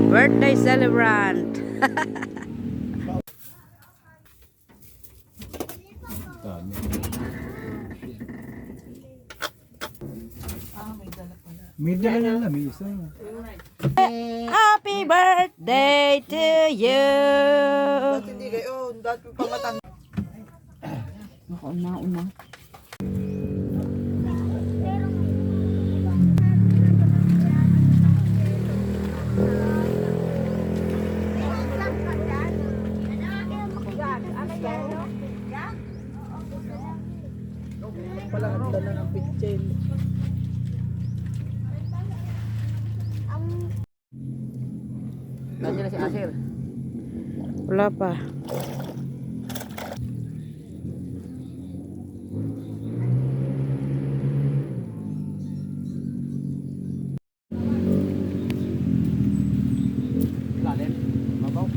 Birthday celebrant. May dala na lang, may isa. Happy birthday to you. Dati hindi kayo, dati pamatang. Una. Pala ang dala ng pitchen. Nandiyan na si Asir. Wala pa. Lalim. Mabaw.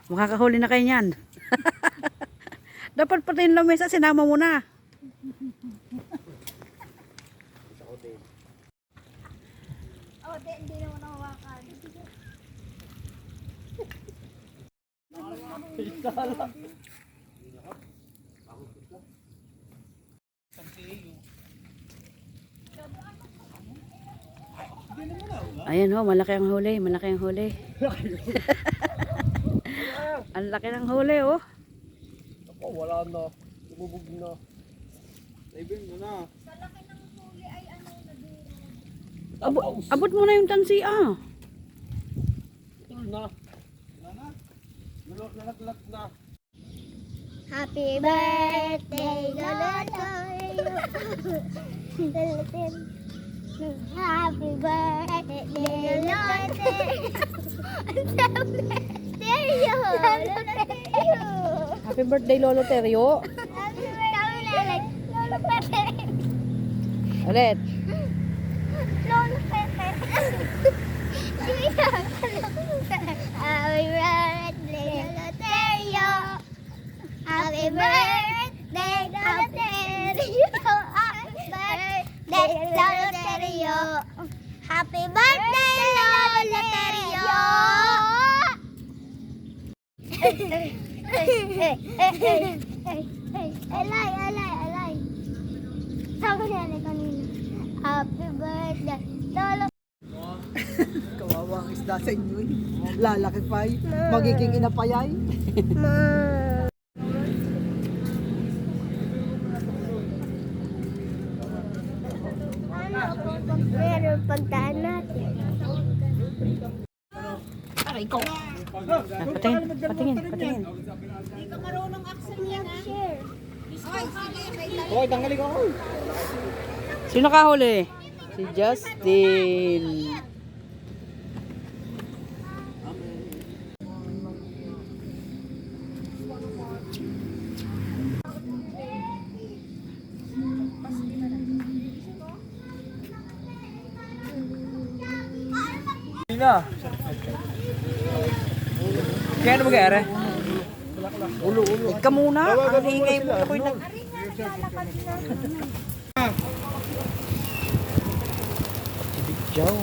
Makakahuli na kayo niyan. Dapat pati yung lamesa, sinama mo na. Hindi naman nahawakan. Ayan ho, malaki ang huli, malaki ang huli. Ang laki ng huli oh. Ako, wala na. Lumubog na. Naibin mo na. Abot mo na yung tansi ah. Tul na. Wala na. Lalak na. Happy birthday, Lolotoy. Happy birthday, Lolotoy. Stereo. Happy birthday Lolo Terio. Happy birthday, Lolo Pepe. Ulit. Lolo Pepe. Happy birthday, Loloterio. Happy birthday, Loloterio. Happy birthday, Loloterio. Happy birthday, Loloterio. Alay. Sabi niya kanina. Happy birthday, Lolo. Kawawang isda sa inyo eh. Lalaki pa eh. Magiging inapayay. Meron pagdaan natin. Patingin. Share. Hoy, tanggalin ko. Sino kahuli? Si Justin. Na. Kaya ano mag-aara? Ulo. Ika muna. Ang ingay mo. Ako'y nag... Jow.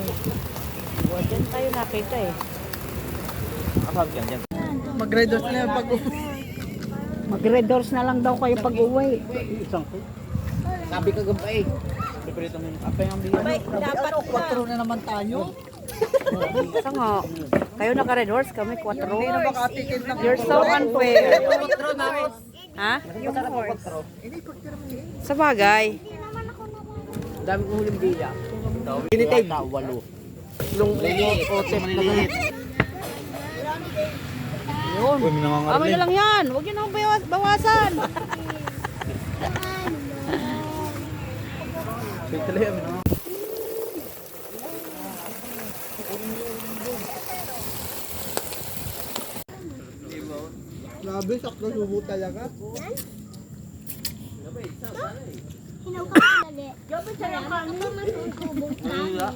Diyan tayo nakita eh. Asal dyan. Mag-red na yan pag Mag-red doors na lang daw kayo pag uwi. isang ko. Sabi ka gaba eh. Paborito mo yung apay ang bigyan. Dapat 4 na naman tayo. Isa nga. Kayo naka-red horse, kami 4. Hindi na makatikin na. You're so unfair. 4 na. Ha? Masarap ang 4. Sa bagay. Dami kong huling biya. Limited. 8. Nung otep na maliliit. Yun. Amoy na lang yan. Huwag yun akong bawasan. Grabe, sakto subo talaga. Hinaw ka dali. Gabi sa lang kanin. Ito matutubog na.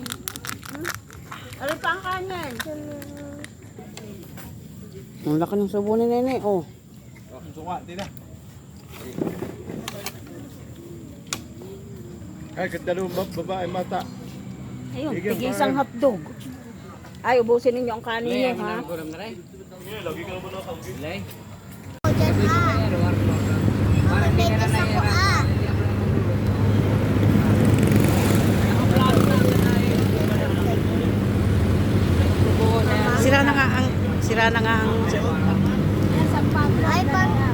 Ano pa ang kanin? Ang laki ng subo ni Nene. Oh. suka, tina. Ay, ganda naman babae mata. Ayun, Bigyan pa. tigisang hotdog. Ay, ubusin ninyo ang kanin Lay, nyo, ang ha? gulam na rin. Lay. O dyan ah. Mamimitis ako ah. Sira na nga ang... Ay, pang